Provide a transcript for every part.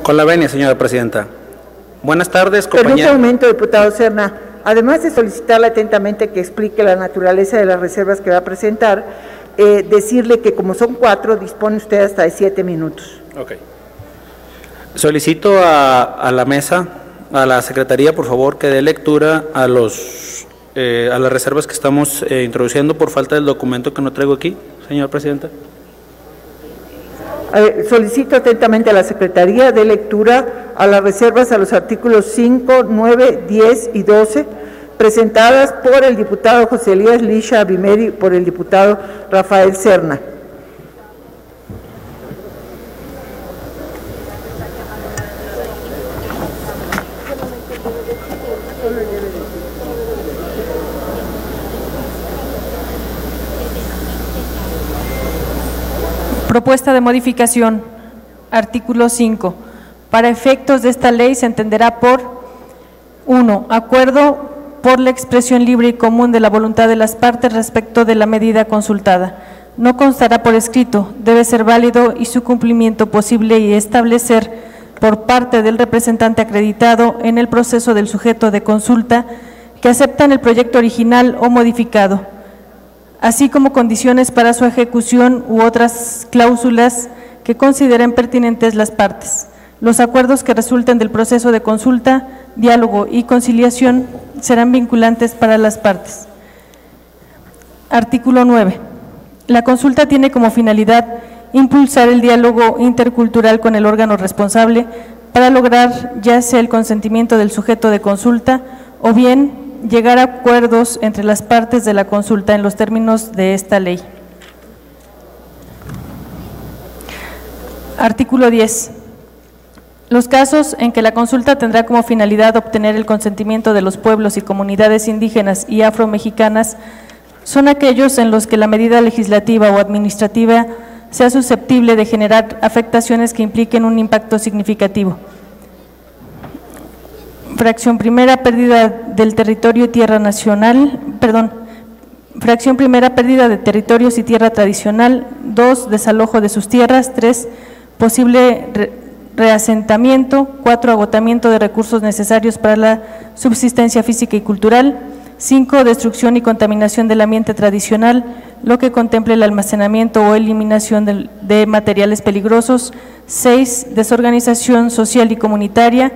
Con la venia, señora presidenta. Buenas tardes, compañeros. compañeros. En un momento, diputado Serna. Además de solicitarle atentamente que explique la naturaleza de las reservas que va a presentar, decirle que como son 4, dispone usted hasta de 7 minutos. Ok. Solicito a la mesa, a la Secretaría, por favor, que dé lectura a las reservas que estamos introduciendo por falta del documento que no traigo aquí, señora presidenta. Solicito atentamente a la Secretaría de lectura a las reservas a los artículos 5, 9, 10 y 12, presentadas por el diputado José Elías Lisha Abimeri y por el diputado Rafael Serna. Propuesta de modificación. Artículo 5. Para efectos de esta ley se entenderá por 1. Acuerdo por la expresión libre y común de la voluntad de las partes respecto de la medida consultada. No constará por escrito, debe ser válido y su cumplimiento posible y establecer por parte del representante acreditado en el proceso del sujeto de consulta que aceptan el proyecto original o modificado, así como condiciones para su ejecución u otras cláusulas que consideren pertinentes las partes. Los acuerdos que resulten del proceso de consulta, diálogo y conciliación serán vinculantes para las partes. Artículo 9. La consulta tiene como finalidad impulsar el diálogo intercultural con el órgano responsable para lograr ya sea el consentimiento del sujeto de consulta o bien llegar a acuerdos entre las partes de la consulta en los términos de esta ley. Artículo 10. Los casos en que la consulta tendrá como finalidad obtener el consentimiento de los pueblos y comunidades indígenas y afromexicanas son aquellos en los que la medida legislativa o administrativa sea susceptible de generar afectaciones que impliquen un impacto significativo. Fracción primera, pérdida del territorio y tierra nacional, fracción primera, pérdida de territorios y tierra tradicional. 2, desalojo de sus tierras. 3, posible reasentamiento. 4, agotamiento de recursos necesarios para la subsistencia física y cultural. 5, destrucción y contaminación del ambiente tradicional, lo que contemple el almacenamiento o eliminación de materiales peligrosos. 6, desorganización social y comunitaria.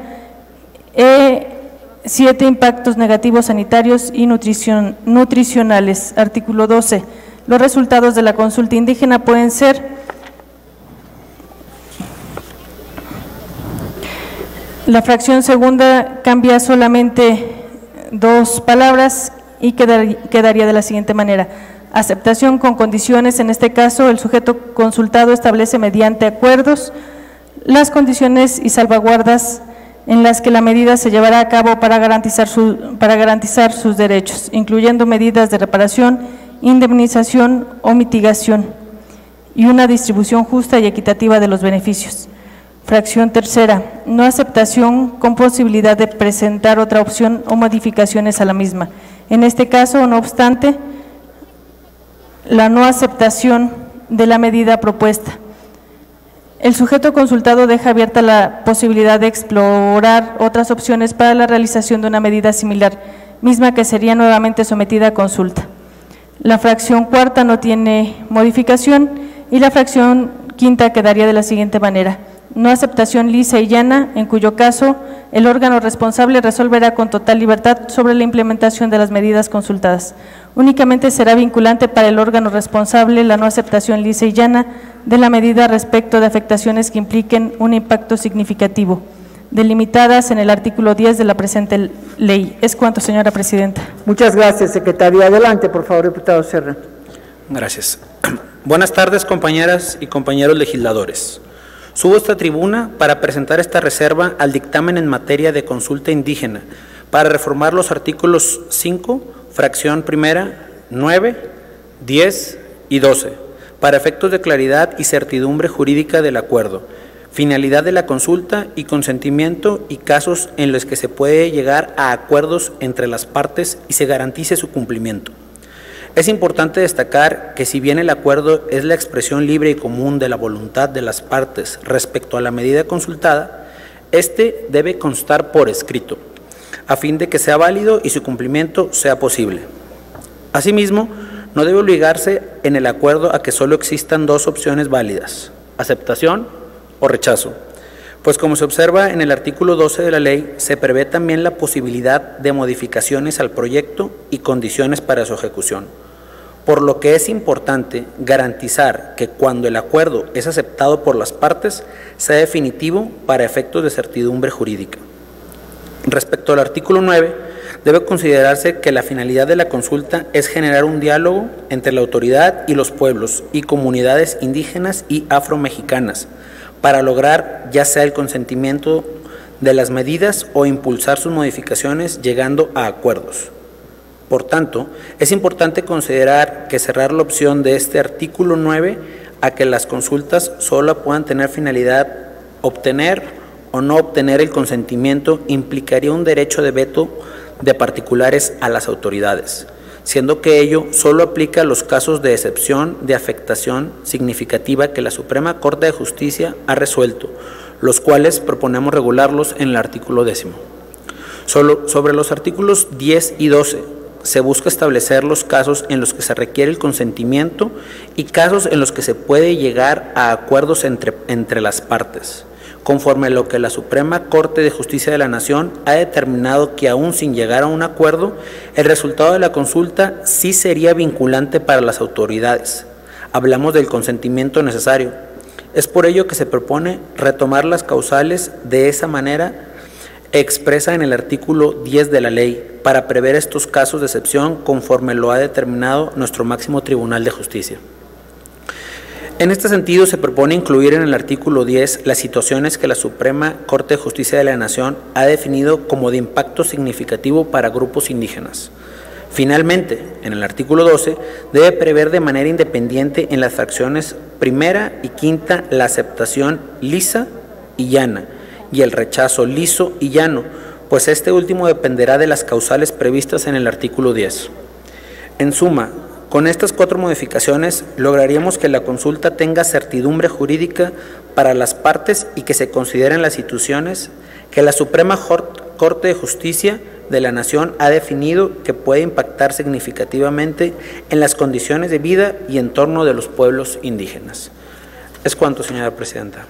7, impactos negativos sanitarios y nutricionales. Artículo 12. Los resultados de la consulta indígena pueden ser: la fracción segunda cambia solamente 2 palabras y quedaría de la siguiente manera: aceptación con condiciones. En este caso, el sujeto consultado establece mediante acuerdos las condiciones y salvaguardas en las que la medida se llevará a cabo para garantizar sus derechos, incluyendo medidas de reparación, indemnización o mitigación y una distribución justa y equitativa de los beneficios. Fracción tercera, no aceptación con posibilidad de presentar otra opción o modificaciones a la misma. En este caso, no obstante, la no aceptación de la medida propuesta. El sujeto consultado deja abierta la posibilidad de explorar otras opciones para la realización de una medida similar, misma que sería nuevamente sometida a consulta. La fracción cuarta no tiene modificación y la fracción quinta quedaría de la siguiente manera: no aceptación lisa y llana, en cuyo caso el órgano responsable resolverá con total libertad sobre la implementación de las medidas consultadas. Únicamente será vinculante para el órgano responsable la no aceptación lisa y llana de la medida respecto de afectaciones que impliquen un impacto significativo, delimitadas en el artículo 10 de la presente ley. Es cuanto, señora presidenta. Muchas gracias, secretaria. Adelante, por favor, diputado Serna. Gracias. Buenas tardes, compañeras y compañeros legisladores. Subo a esta tribuna para presentar esta reserva al dictamen en materia de consulta indígena para reformar los artículos 5, fracción primera, 9, 10 y 12, para efectos de claridad y certidumbre jurídica del acuerdo, finalidad de la consulta y consentimiento y casos en los que se puede llegar a acuerdos entre las partes y se garantice su cumplimiento. Es importante destacar que si bien el acuerdo es la expresión libre y común de la voluntad de las partes respecto a la medida consultada, Este debe constar por escrito, a fin de que sea válido y su cumplimiento sea posible. Asimismo, no debe obligarse en el acuerdo a que solo existan dos opciones válidas, aceptación o rechazo, pues como se observa en el artículo 12 de la ley, se prevé también la posibilidad de modificaciones al proyecto y condiciones para su ejecución, por lo que es importante garantizar que cuando el acuerdo es aceptado por las partes, sea definitivo para efectos de certidumbre jurídica. Respecto al artículo 9, debe considerarse que la finalidad de la consulta es generar un diálogo entre la autoridad y los pueblos y comunidades indígenas y afromexicanas para lograr ya sea el consentimiento de las medidas o impulsar sus modificaciones llegando a acuerdos. Por tanto, es importante considerar que cerrar la opción de este artículo 9 a que las consultas solo puedan tener finalidad obtener o no obtener el consentimiento implicaría un derecho de veto de particulares a las autoridades, siendo que ello solo aplica a los casos de excepción de afectación significativa que la Suprema Corte de Justicia ha resuelto, los cuales proponemos regularlos en el artículo 10. Sobre los artículos 10 y 12, se busca establecer los casos en los que se requiere el consentimiento y casos en los que se puede llegar a acuerdos entre las partes, conforme a lo que la Suprema Corte de Justicia de la Nación ha determinado que aún sin llegar a un acuerdo, el resultado de la consulta sí sería vinculante para las autoridades. Hablamos del consentimiento necesario. Es por ello que se propone retomar las causales de esa manera expresa en el artículo 10 de la ley para prever estos casos de excepción conforme lo ha determinado nuestro máximo Tribunal de Justicia. En este sentido, se propone incluir en el artículo 10 las situaciones que la Suprema Corte de Justicia de la Nación ha definido como de impacto significativo para grupos indígenas. Finalmente, en el artículo 12, debe prever de manera independiente en las fracciones primera y quinta la aceptación lisa y llana y el rechazo liso y llano, pues este último dependerá de las causales previstas en el artículo 10. En suma, con estas 4 modificaciones lograríamos que la consulta tenga certidumbre jurídica para las partes y que se consideren las situaciones que la Suprema Corte de Justicia de la Nación ha definido que puede impactar significativamente en las condiciones de vida y entorno de los pueblos indígenas. Es cuanto, señora presidenta.